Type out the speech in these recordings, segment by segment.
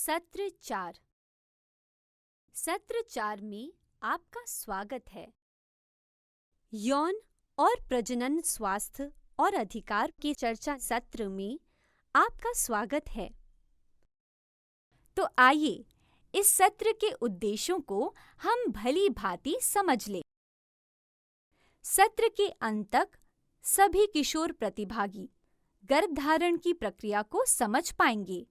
सत्र 4 सत्र 4 में आपका स्वागत है। यौन और प्रजनन स्वास्थ्य और अधिकार के चर्चा सत्र में आपका स्वागत है। तो आइए इस सत्र के उद्देश्यों को हम भली भांति समझ लें। सत्र के अंत तक सभी किशोर प्रतिभागी गर्भधारण की प्रक्रिया को समझ पाएंगे।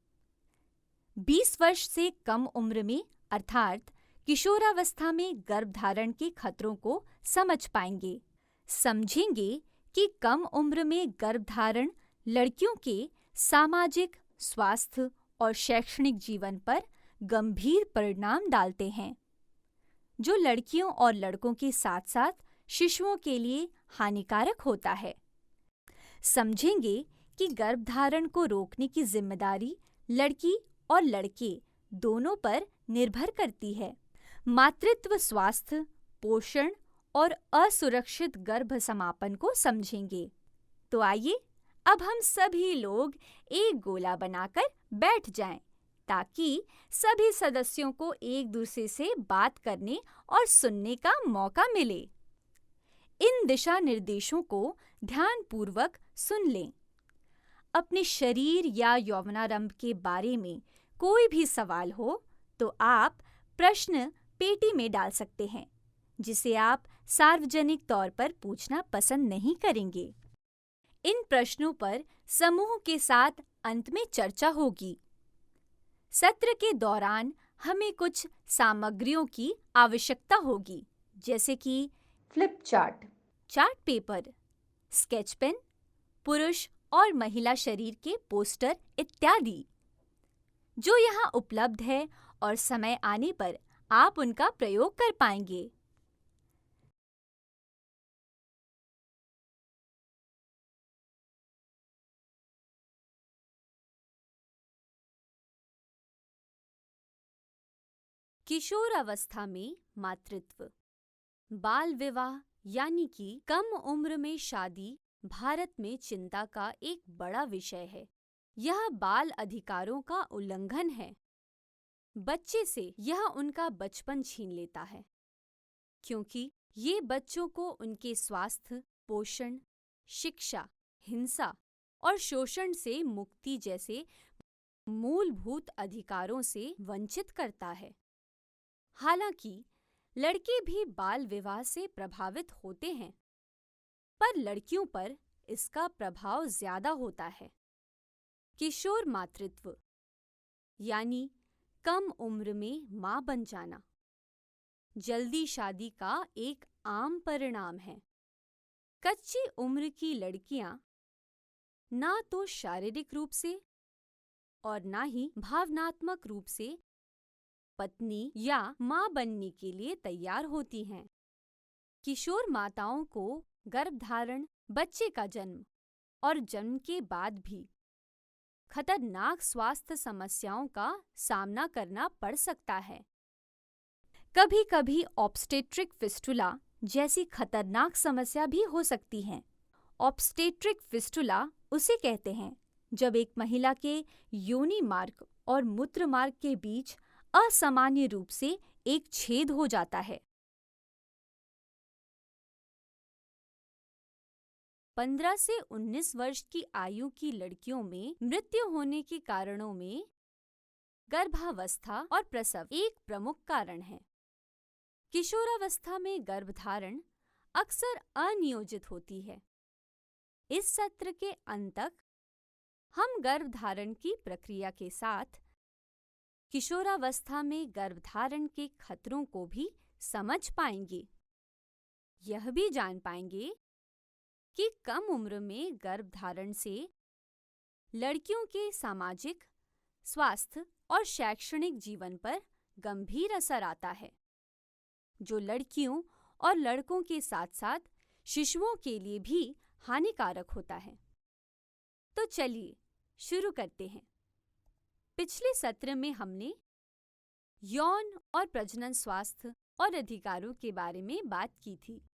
20 वर्ष से कम उम्र में अर्थात किशोरावस्था में गर्भधारण के खतरों को समझ पाएंगे। समझेंगे कि कम उम्र में गर्भधारण लड़कियों के सामाजिक, स्वास्थ्य और शैक्षणिक जीवन पर गंभीर परिणाम डालते हैं, जो लड़कियों और लड़कों के साथ-साथ शिशुओं के लिए हानिकारक होता है। समझेंगे कि गर्भधारण को रोकने की जिम्मेदारी लड़की और लड़के दोनों पर निर्भर करती है। मातृत्व स्वास्थ्य, पोषण और असुरक्षित गर्भ समापन को समझेंगे। तो आइए अब हम सभी लोग एक गोला बनाकर बैठ जाएं, ताकि सभी सदस्यों को एक दूसरे से बात करने और सुनने का मौका मिले। इन दिशा निर्देशों को ध्यानपूर्वक सुन लें। अपने शरीर या यौवनारंभ के बारे में कोई भी सवाल हो तो आप प्रश्न पेटी में डाल सकते हैं, जिसे आप सार्वजनिक तौर पर पूछना पसंद नहीं करेंगे। इन प्रश्नों पर समूह के साथ अंत में चर्चा होगी। सत्र के दौरान हमें कुछ सामग्रियों की आवश्यकता होगी, जैसे कि flip chart, chart paper, sketch pen, पुरुष और महिला शरीर के पोस्टर इत्यादि, जो यहाँ उपलब्ध है और समय आने पर आप उनका प्रयोग कर पाएंगे। किशोरावस्था में मातृत्व, बाल विवाह यानी कि कम उम्र में शादी भारत में चिंता का एक बड़ा विषय है। यह बाल अधिकारों का उल्लंघन है। बच्चे से यह उनका बचपन छीन लेता है, क्योंकि ये बच्चों को उनके स्वास्थ्य, पोषण, शिक्षा, हिंसा और शोषण से मुक्ति जैसे मूलभूत अधिकारों से वंचित करता है। हालांकि लड़के भी बाल विवाह से प्रभावित होते हैं, पर लड़कियों पर इसका प्रभाव ज्यादा होता है। किशोर मातृत्व यानी कम उम्र में मां बन जाना जल्दी शादी का एक आम परिणाम है। कच्ची उम्र की लड़कियां ना तो शारीरिक रूप से और ना ही भावनात्मक रूप से पत्नी या मां बनने के लिए तैयार होती हैं। किशोर माताओं को गर्भधारण, बच्चे का जन्म और जन्म के बाद भी खतरनाक स्वास्थ्य समस्याओं का सामना करना पड़ सकता है। कभी-कभी ऑब्स्टेट्रिक फिस्टुला जैसी खतरनाक समस्या भी हो सकती है। ऑब्स्टेट्रिक फिस्टुला उसे कहते हैं जब एक महिला के योनि मार्ग और मूत्र मार्ग के बीच असामान्य रूप से एक छेद हो जाता है। 15 से 19 वर्ष की आयु की लड़कियों में मृत्यु होने के कारणों में गर्भावस्था और प्रसव एक प्रमुख कारण है। किशोरावस्था में गर्भधारण अक्सर अनियोजित होती है। इस सत्र के अंत तक हम गर्भधारण की प्रक्रिया के साथ किशोरावस्था में गर्भधारण के खतरों को भी समझ पाएंगे। यह भी जान पाएंगे कि कम उम्र में गर्भधारण से लड़कियों के सामाजिक, स्वास्थ्य और शैक्षणिक जीवन पर गंभीर असर आता है, जो लड़कियों और लड़कों के साथ-साथ शिशुओं के लिए भी हानिकारक होता है। तो चलिए शुरू करते हैं। पिछले सत्र में हमने यौन और प्रजनन स्वास्थ्य और अधिकारों के बारे में बात की थी।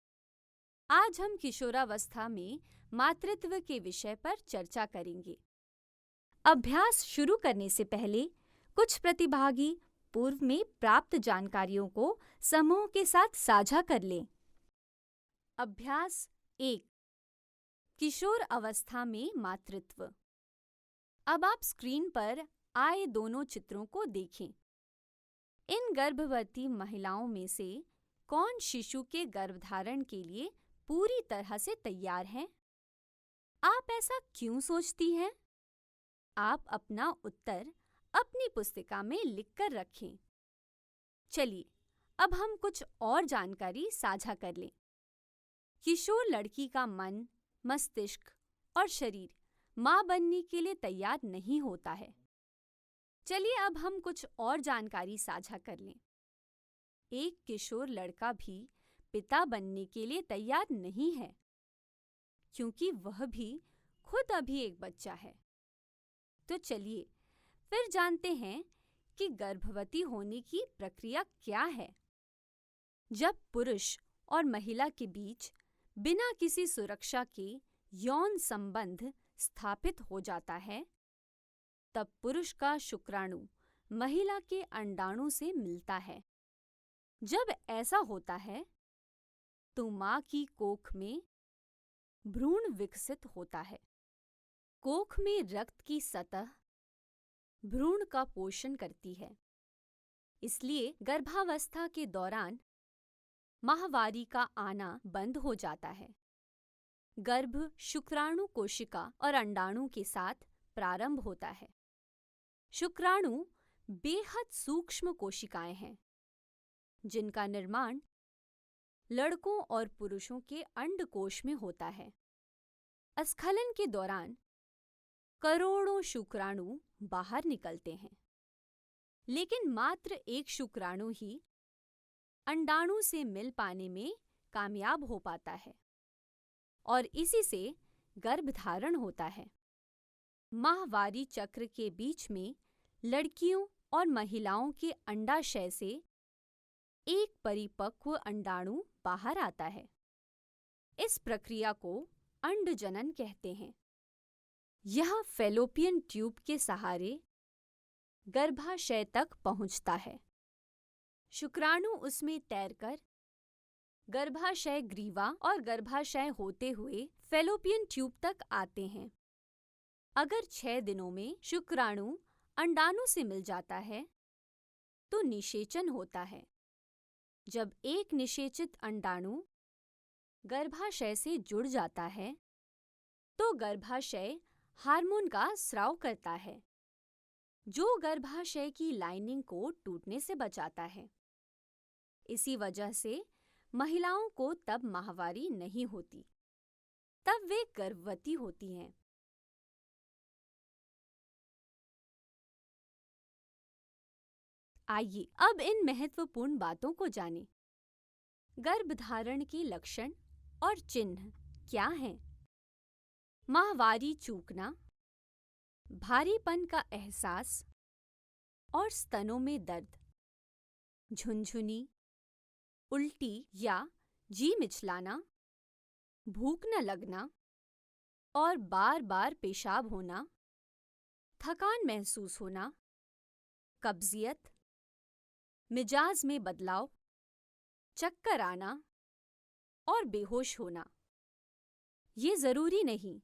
आज हम किशोरावस्था में मातृत्व के विषय पर चर्चा करेंगे। अभ्यास शुरू करने से पहले कुछ प्रतिभागी पूर्व में प्राप्त जानकारियों को समूह के साथ साझा कर लें। अभ्यास 1। किशोर अवस्था में मातृत्व। अब आप स्क्रीन पर आए दोनों चित्रों को देखें। इन गर्भवती महिलाओं में से कौन शिशु के गर्भधारण के लिए पूरी तरह से तैयार है? आप ऐसा क्यों सोचती हैं? आप अपना उत्तर अपनी पुस्तिका में लिखकर रखें। चलिए, अब हम कुछ और जानकारी साझा कर लें। किशोर लड़की का मन, मस्तिष्क और शरीर मां बनने के लिए तैयार नहीं होता है। चलिए अब हम कुछ और जानकारी साझा कर लें। एक किशोर लड़का भी पिता बनने के लिए तैयार नहीं है, क्योंकि वह भी खुद अभी एक बच्चा है। तो चलिए फिर जानते हैं कि गर्भवती होने की प्रक्रिया क्या है। जब पुरुष और महिला के बीच बिना किसी सुरक्षा के यौन संबंध स्थापित हो जाता है, तब पुरुष का शुक्राणु महिला के अंडाणु से मिलता है। जब ऐसा होता है तो मां की कोख में भ्रूण विकसित होता है। कोख में रक्त की सतह भ्रूण का पोषण करती है। इसलिए गर्भावस्था के दौरान माहवारी का आना बंद हो जाता है। गर्भ शुक्राणु कोशिका और अंडाणु के साथ प्रारंभ होता है। शुक्राणु बेहद सूक्ष्म कोशिकाएं हैं, जिनका निर्माण लड़कों और पुरुषों के अंडकोश में होता है। स्खलन के दौरान करोड़ों शुक्राणु बाहर निकलते हैं, लेकिन मात्र एक शुक्राणु ही अंडाणु से मिल पाने में कामयाब हो पाता है और इसी से गर्भधारण होता है। माहवारी चक्र के बीच में लड़कियों और महिलाओं के अंडाशय से एक परिपक्व अंडाणु बाहर आता है। इस प्रक्रिया को अंडजनन कहते हैं। यह फैलोपियन ट्यूब के सहारे गर्भाशय तक पहुंचता है। शुक्राणु उसमें तैरकर गर्भाशय ग्रीवा और गर्भाशय होते हुए फैलोपियन ट्यूब तक आते हैं। अगर 6 दिनों में शुक्राणु अंडाणु से मिल जाता है तो निषेचन होता है। जब एक निषेचित अंडाणु गर्भाशय से जुड़ जाता है तो गर्भाशय हार्मोन का स्राव करता है, जो गर्भाशय की लाइनिंग को टूटने से बचाता है। इसी वजह से महिलाओं को तब माहवारी नहीं होती, तब वे गर्भवती होती हैं। आइए अब इन महत्वपूर्ण बातों को जानें। गर्भधारण के लक्षण और चिन्ह क्या हैं? माहवारी चूकना, भारीपन का एहसास और स्तनों में दर्द, झुनझुनी, उल्टी या जी मिचलाना, भूख न लगना और बार बार पेशाब होना, थकान महसूस होना, कब्जियत, मिजाज में बदलाव, चक्कर आना और बेहोश होना। ये जरूरी नहीं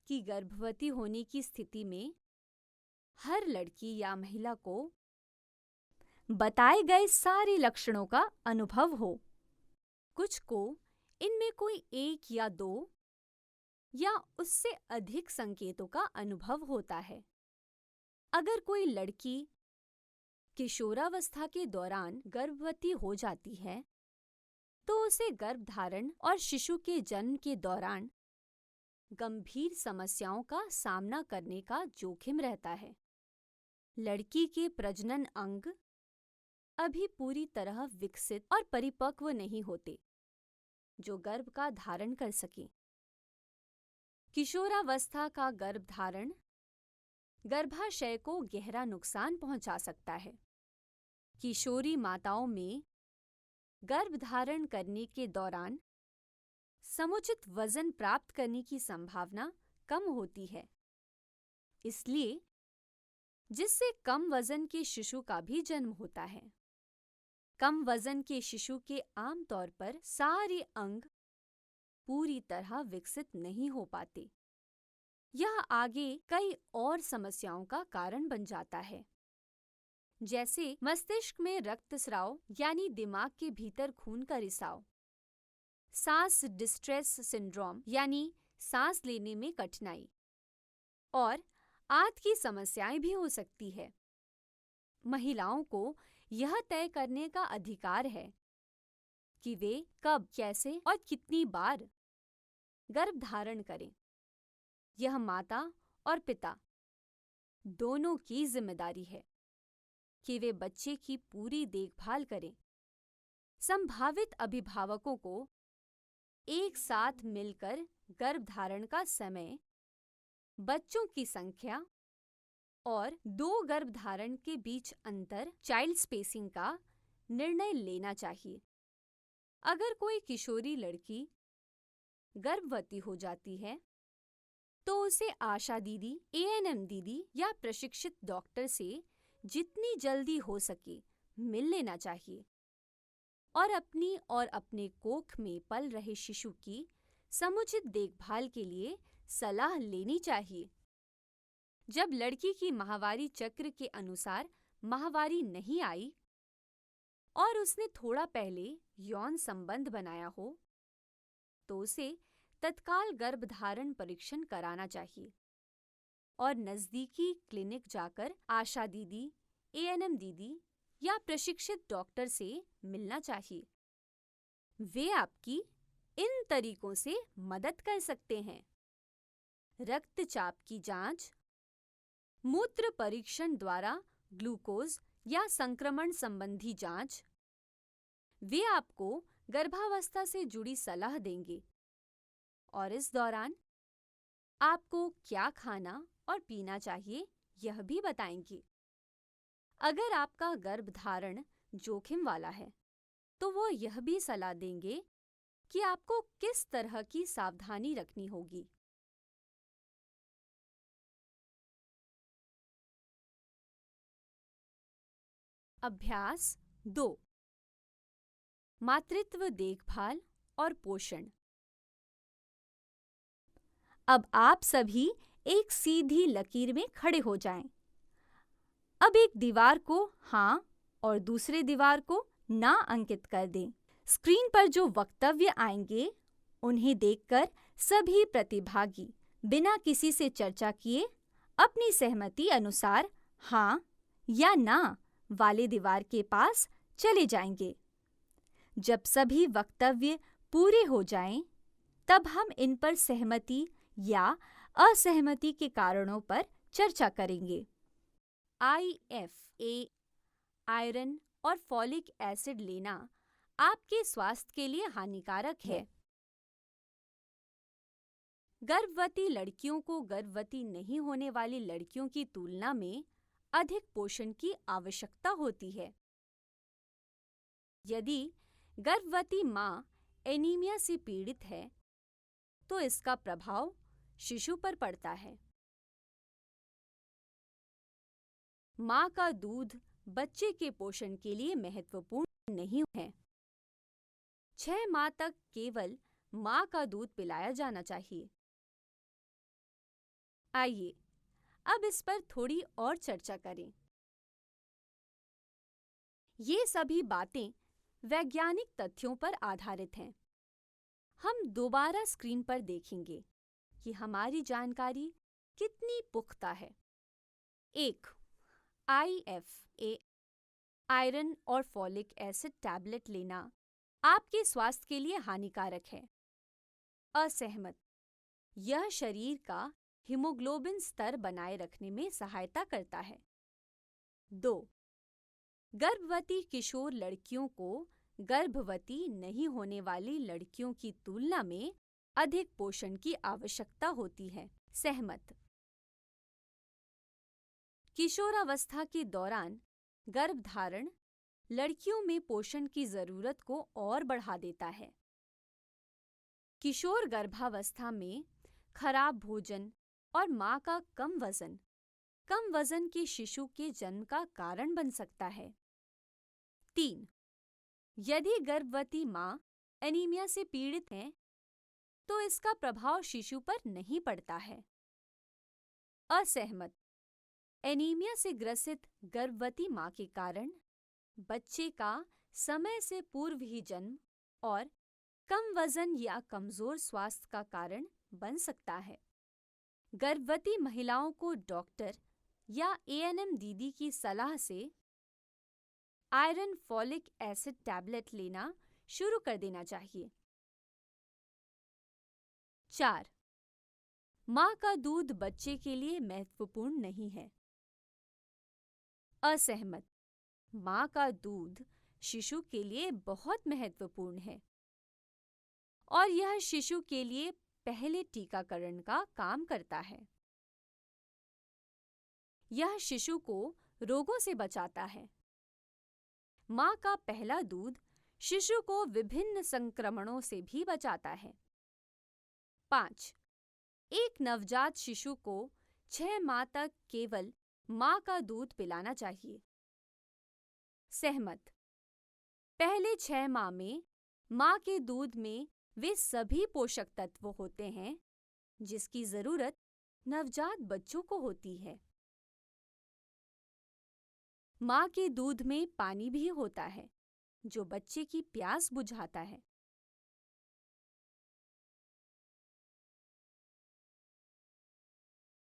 कि गर्भवती होने की स्थिति में हर लड़की या महिला को बताए गए सारे लक्षणों का अनुभव हो। कुछ को इनमें कोई 1 या 2 या उससे अधिक संकेतों का अनुभव होता है। अगर कोई लड़की किशोरावस्था के दौरान गर्भवती हो जाती है तो उसे गर्भधारण और शिशु के जन्म के दौरान गंभीर समस्याओं का सामना करने का जोखिम रहता है। लड़की के प्रजनन अंग अभी पूरी तरह विकसित और परिपक्व नहीं होते, जो गर्भ का धारण कर सकें। किशोरावस्था का गर्भधारण गर्भाशय को गहरा नुकसान पहुंचा सकता है। किशोरी माताओं में गर्भधारण करने के दौरान समुचित वजन प्राप्त करने की संभावना कम होती है। इसलिए जिससे कम वजन के शिशु का भी जन्म होता है। कम वजन के शिशु के आमतौर पर सारे अंग पूरी तरह विकसित नहीं हो पाते। यह आगे कई और समस्याओं का कारण बन जाता है, जैसे मस्तिष्क में रक्तस्राव यानी दिमाग के भीतर खून का रिसाव, सांस डिस्ट्रेस सिंड्रोम यानी सांस लेने में कठिनाई, और आंत की समस्याएं भी हो सकती है। महिलाओं को यह तय करने का अधिकार है कि वे कब, कैसे और कितनी बार गर्भ धारण करें। यह माता और पिता दोनों की जिम्मेदारी है कि वे बच्चे की पूरी देखभाल करें। संभावित अभिभावकों को एक साथ मिलकर गर्भधारण का समय, बच्चों की संख्या और 2 गर्भधारण के बीच अंतर, चाइल्ड स्पेसिंग का निर्णय लेना चाहिए। अगर कोई किशोरी लड़की गर्भवती हो जाती है तो उसे आशा दीदी, एएनएम दीदी या प्रशिक्षित डॉक्टर से जितनी जल्दी हो सके मिल लेना चाहिए और अपनी और अपने कोख में पल रहे शिशु की समुचित देखभाल के लिए सलाह लेनी चाहिए। जब लड़की की माहवारी चक्र के अनुसार माहवारी नहीं आई और उसने थोड़ा पहले यौन संबंध बनाया हो, तो उसे तत्काल गर्भधारण परीक्षण कराना चाहिए और नज़दीकी क्लिनिक जाकर आशा दीदी, एएनएम दीदी या प्रशिक्षित डॉक्टर से मिलना चाहिए। वे आपकी इन तरीकों से मदद कर सकते हैं: रक्तचाप की जांच, मूत्र परीक्षण द्वारा ग्लूकोज या संक्रमण संबंधी जांच। वे आपको गर्भावस्था से जुड़ी सलाह देंगे और इस दौरान आपको क्या खाना और पीना चाहिए यह भी बताएंगे। अगर आपका गर्भधारण जोखिम वाला है, तो वो यह भी सलाह देंगे कि आपको किस तरह की सावधानी रखनी होगी। अभ्यास 2: मातृत्व देखभाल और पोषण। अब आप सभी एक सीधी लकीर में खड़े हो जाएं। अब एक दीवार को हाँ और दूसरे दीवार को ना अंकित कर दें। स्क्रीन पर जो वक्तव्य आएंगे उन्हें देखकर सभी प्रतिभागी बिना किसी से चर्चा किए अपनी सहमति अनुसार हाँ या ना वाले दीवार के पास चले जाएंगे। जब सभी वक्तव्य पूरे हो जाएं, तब हम इन पर सहमति या असहमति के कारणों पर चर्चा करेंगे। IF आयरन और फॉलिक एसिड लेना आपके स्वास्थ्य के लिए हानिकारक है। गर्भवती लड़कियों को गर्भवती नहीं होने वाली लड़कियों की तुलना में अधिक पोषण की आवश्यकता होती है। यदि गर्भवती माँ एनीमिया से पीड़ित है, तो इसका प्रभाव शिशु पर पड़ता है। माँ का दूध बच्चे के पोषण के लिए महत्वपूर्ण नहीं है। 6 माह तक केवल माँ का दूध पिलाया जाना चाहिए। आइए अब इस पर थोड़ी और चर्चा करें। ये सभी बातें वैज्ञानिक तथ्यों पर आधारित हैं। हम दोबारा स्क्रीन पर देखेंगे कि हमारी जानकारी कितनी पुख्ता है। 1. IF आयरन और फॉलिक एसिड टैबलेट लेना आपके स्वास्थ्य के लिए हानिकारक है। असहमत। यह शरीर का हीमोग्लोबिन स्तर बनाए रखने में सहायता करता है। 2. गर्भवती किशोर लड़कियों को गर्भवती नहीं होने वाली लड़कियों की तुलना में अधिक पोषण की आवश्यकता होती है। सहमत। किशोरावस्था के दौरान गर्भधारण लड़कियों में पोषण की जरूरत को और बढ़ा देता है। किशोर गर्भावस्था में खराब भोजन और मां का कम वजन कम वजन के शिशु के जन्म का कारण बन सकता है। 3. यदि गर्भवती माँ एनीमिया से पीड़ित है तो इसका प्रभाव शिशु पर नहीं पड़ता है। असहमत। एनीमिया से ग्रसित गर्भवती माँ के कारण बच्चे का समय से पूर्व ही जन्म और कम वजन या कमजोर स्वास्थ्य का कारण बन सकता है। गर्भवती महिलाओं को डॉक्टर या एएनएम दीदी की सलाह से आयरन फॉलिक एसिड टैबलेट लेना शुरू कर देना चाहिए। 4. माँ का दूध बच्चे के लिए महत्वपूर्ण नहीं है। असहमत। माँ का दूध शिशु के लिए बहुत महत्वपूर्ण है और यह शिशु के लिए पहले टीकाकरण का काम करता है। यह शिशु को रोगों से बचाता है। माँ का पहला दूध शिशु को विभिन्न संक्रमणों से भी बचाता है। 5. एक नवजात शिशु को 6 माह तक केवल माँ का दूध पिलाना चाहिए। सहमत। पहले 6 माह में माँ के दूध में वे सभी पोषक तत्व होते हैं जिसकी जरूरत नवजात बच्चों को होती है। माँ के दूध में पानी भी होता है जो बच्चे की प्यास बुझाता है।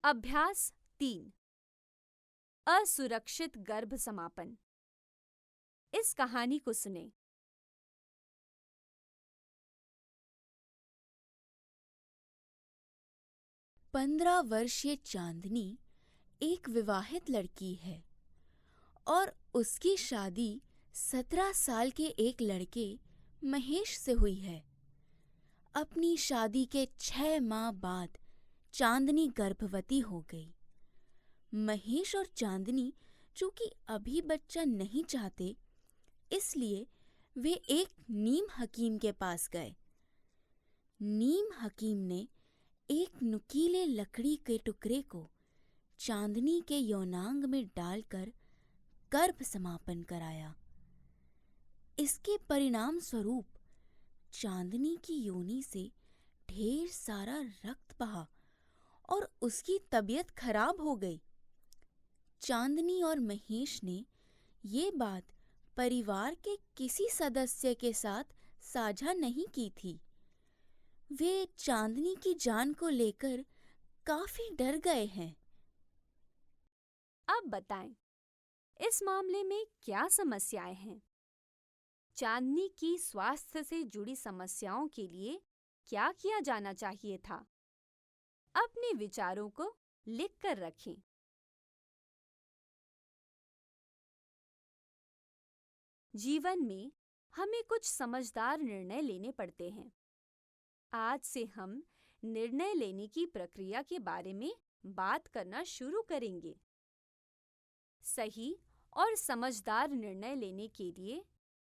अभ्यास 3. असुरक्षित गर्भ समापन। इस कहानी को सुने। पंद्रह वर्षीय चांदनी एक विवाहित लड़की है और उसकी शादी 17 साल के एक लड़के महेश से हुई है। अपनी शादी के 6 माह बाद चांदनी गर्भवती हो गई। महेश और चांदनी चूंकि अभी बच्चा नहीं चाहते, इसलिए वे एक नीम हकीम के पास गए। नीम हकीम ने एक नुकीले लकड़ी के टुकड़े को चांदनी के यौनांग में डालकर गर्भ समापन कराया। इसके परिणाम स्वरूप चांदनी की योनि से ढेर सारा रक्त बहा और उसकी तबीयत खराब हो गई। चांदनी और महेश ने ये बात परिवार के किसी सदस्य के साथ साझा नहीं की थी। वे चांदनी की जान को लेकर काफी डर गए हैं। अब बताएं, इस मामले में क्या समस्याएं हैं? चांदनी की स्वास्थ्य से जुड़ी समस्याओं के लिए क्या किया जाना चाहिए था? अपने विचारों को लिख कर रखें। जीवन में हमें कुछ समझदार निर्णय लेने पड़ते हैं। आज से हम निर्णय लेने की प्रक्रिया के बारे में बात करना शुरू करेंगे। सही और समझदार निर्णय लेने के लिए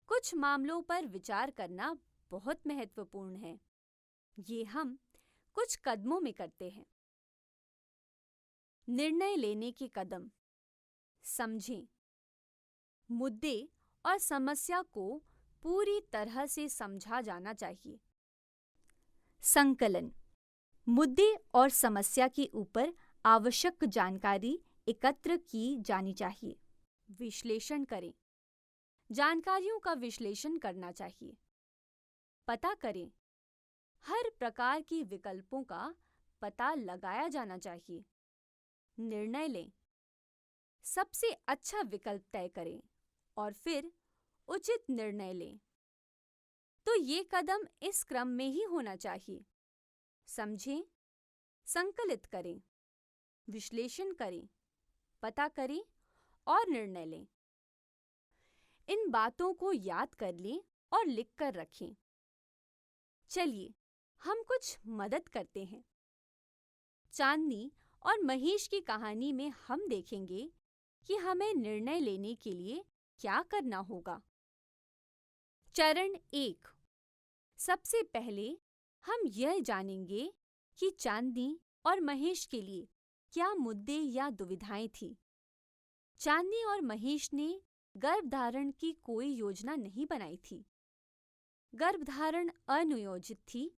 कुछ मामलों पर विचार करना बहुत महत्वपूर्ण है। ये हम कुछ कदमों में करते हैं। निर्णय लेने के कदम। समझें। मुद्दे और समस्या को पूरी तरह से समझा जाना चाहिए। संकलन। मुद्दे और समस्या के ऊपर आवश्यक जानकारी एकत्र की जानी चाहिए। विश्लेषण करें। जानकारियों का विश्लेषण करना चाहिए। पता करें। हर प्रकार के विकल्पों का पता लगाया जाना चाहिए। निर्णय लें। सबसे अच्छा विकल्प तय करें और फिर उचित निर्णय लें। तो ये कदम इस क्रम में ही होना चाहिए। समझें, संकलित करें, विश्लेषण करें, पता करें और निर्णय लें। इन बातों को याद कर लें और लिख कर रखें। चलिए, हम कुछ मदद करते हैं। चांदनी और महेश की कहानी में हम देखेंगे कि हमें निर्णय लेने के लिए क्या करना होगा। चरण 1। सबसे पहले हम यह जानेंगे कि चांदनी और महेश के लिए क्या मुद्दे या दुविधाएं थी। चांदनी और महेश ने गर्भधारण की कोई योजना नहीं बनाई थी। गर्भधारण अनियोजित थी,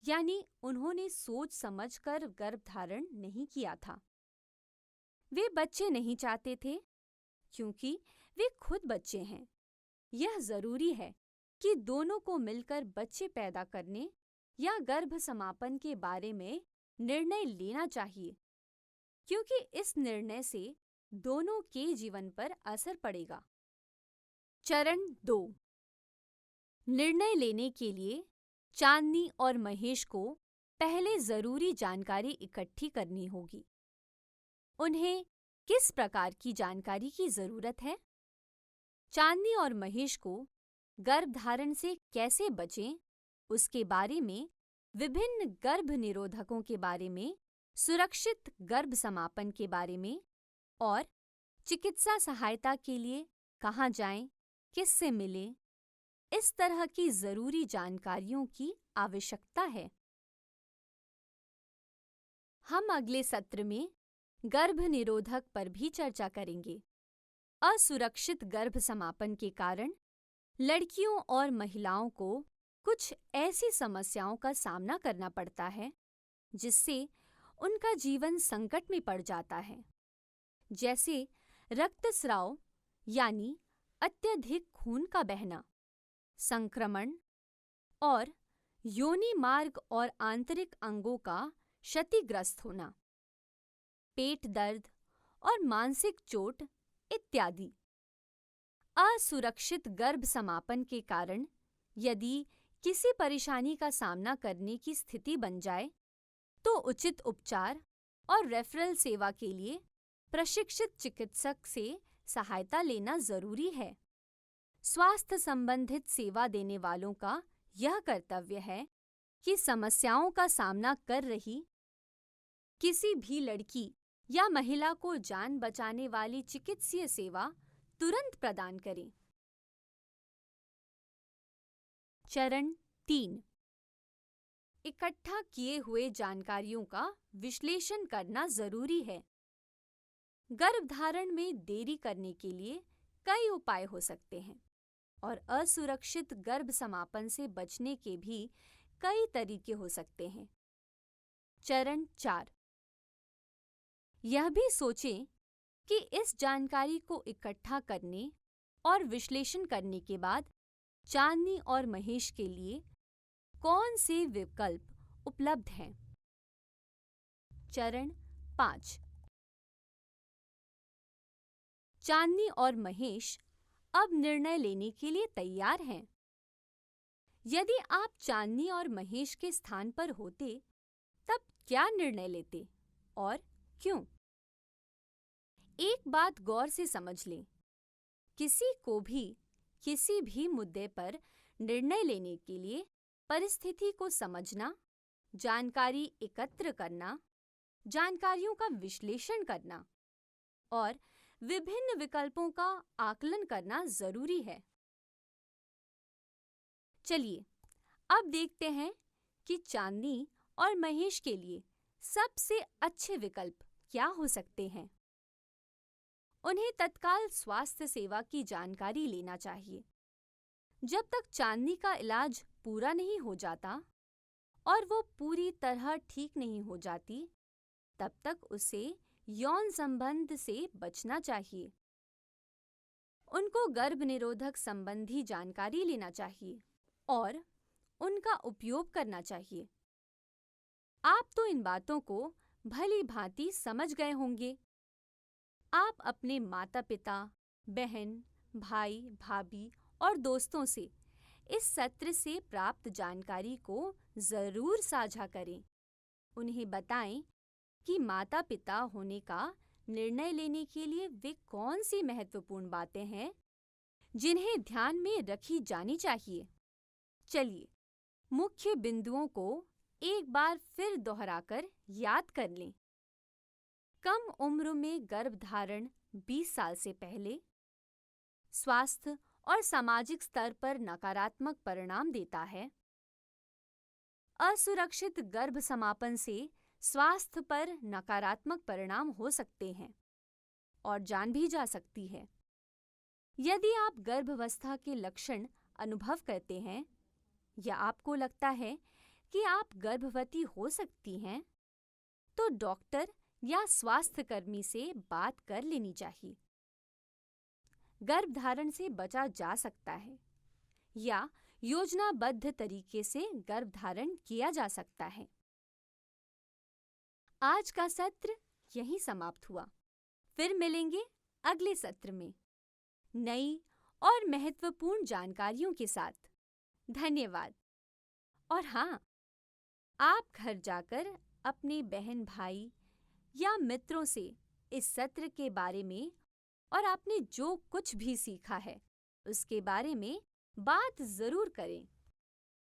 यानी उन्होंने सोच समझकर गर्भधारण नहीं किया था। वे बच्चे नहीं चाहते थे क्योंकि वे खुद बच्चे हैं। यह जरूरी है कि दोनों को मिलकर बच्चे पैदा करने या गर्भ समापन के बारे में निर्णय लेना चाहिए, क्योंकि इस निर्णय से दोनों के जीवन पर असर पड़ेगा। चरण 2। निर्णय लेने के लिए चांदनी और महेश को पहले जरूरी जानकारी इकट्ठी करनी होगी। उन्हें किस प्रकार की जानकारी की जरूरत है? चांदनी और महेश को गर्भधारण से कैसे बचें, उसके बारे में, विभिन्न गर्भ निरोधकों के बारे में, सुरक्षित गर्भ समापन के बारे में और चिकित्सा सहायता के लिए कहाँ जाएं, किससे मिलें, इस तरह की जरूरी जानकारियों की आवश्यकता है। हम अगले सत्र में गर्भ निरोधक पर भी चर्चा करेंगे। असुरक्षित गर्भ समापन के कारण लड़कियों और महिलाओं को कुछ ऐसी समस्याओं का सामना करना पड़ता है जिससे उनका जीवन संकट में पड़ जाता है, जैसे रक्तस्राव यानी अत्यधिक खून का बहना, संक्रमण और योनि मार्ग और आंतरिक अंगों का क्षतिग्रस्त होना, पेट दर्द और मानसिक चोट इत्यादि। असुरक्षित गर्भ समापन के कारण यदि किसी परेशानी का सामना करने की स्थिति बन जाए तो उचित उपचार और रेफरल सेवा के लिए प्रशिक्षित चिकित्सक से सहायता लेना जरूरी है। स्वास्थ्य संबंधित सेवा देने वालों का यह कर्तव्य है कि समस्याओं का सामना कर रही किसी भी लड़की या महिला को जान बचाने वाली चिकित्सीय सेवा तुरंत प्रदान करें। चरण 3। इकट्ठा किए हुए जानकारियों का विश्लेषण करना जरूरी है। गर्भधारण में देरी करने के लिए कई उपाय हो सकते हैं और असुरक्षित गर्भ समापन से बचने के भी कई तरीके हो सकते हैं। चरण 4। यह भी सोचें कि इस जानकारी को इकट्ठा करने और विश्लेषण करने के बाद चांदनी और महेश के लिए कौन से विकल्प उपलब्ध हैं। चरण 5। चांदनी और महेश अब निर्णय लेने के लिए तैयार हैं। यदि आप चांदनी और महेश के स्थान पर होते, तब क्या निर्णय लेते और क्यों? एक बात गौर से समझ लें, किसी को भी किसी भी मुद्दे पर निर्णय लेने के लिए परिस्थिति को समझना, जानकारी एकत्र करना, जानकारियों का विश्लेषण करना और विभिन्न विकल्पों का आकलन करना जरूरी है। चलिए अब देखते हैं कि चांदनी और महेश के लिए सबसे अच्छे विकल्प क्या हो सकते हैं। उन्हें तत्काल स्वास्थ्य सेवा की जानकारी लेना चाहिए। जब तक चांदनी का इलाज पूरा नहीं हो जाता और वो पूरी तरह ठीक नहीं हो जाती, तब तक उसे यौन संबंध से बचना चाहिए। उनको गर्भ निरोधक संबंधी जानकारी लेना चाहिए और उनका उपयोग करना चाहिए। आप तो इन बातों को भली भांति समझ गए होंगे। आप अपने माता-पिता, बहन, भाई, भाभी और दोस्तों से इस सत्र से प्राप्त जानकारी को जरूर साझा करें। उन्हें बताएं कि माता-पिता होने का निर्णय लेने के लिए वे कौन सी महत्वपूर्ण बातें हैं जिन्हें ध्यान में रखी जानी चाहिए। चलिए मुख्य बिंदुओं को एक बार फिर दोहराकर याद कर लें। कम उम्र में गर्भधारण 20 साल से पहले स्वास्थ्य और सामाजिक स्तर पर नकारात्मक परिणाम देता है। असुरक्षित गर्भ समापन से स्वास्थ्य पर नकारात्मक परिणाम हो सकते हैं और जान भी जा सकती है। यदि आप गर्भावस्था के लक्षण अनुभव करते हैं या आपको लगता है कि आप गर्भवती हो सकती हैं, तो डॉक्टर या स्वास्थ्य कर्मी से बात कर लेनी चाहिए। गर्भधारण से बचा जा सकता है या योजनाबद्ध तरीके से गर्भधारण किया जा सकता है। आज का सत्र यहीं समाप्त हुआ। फिर मिलेंगे अगले सत्र में नई और महत्वपूर्ण जानकारियों के साथ। धन्यवाद। और हाँ, आप घर जाकर अपने बहन भाई या मित्रों से इस सत्र के बारे में और आपने जो कुछ भी सीखा है उसके बारे में बात जरूर करें।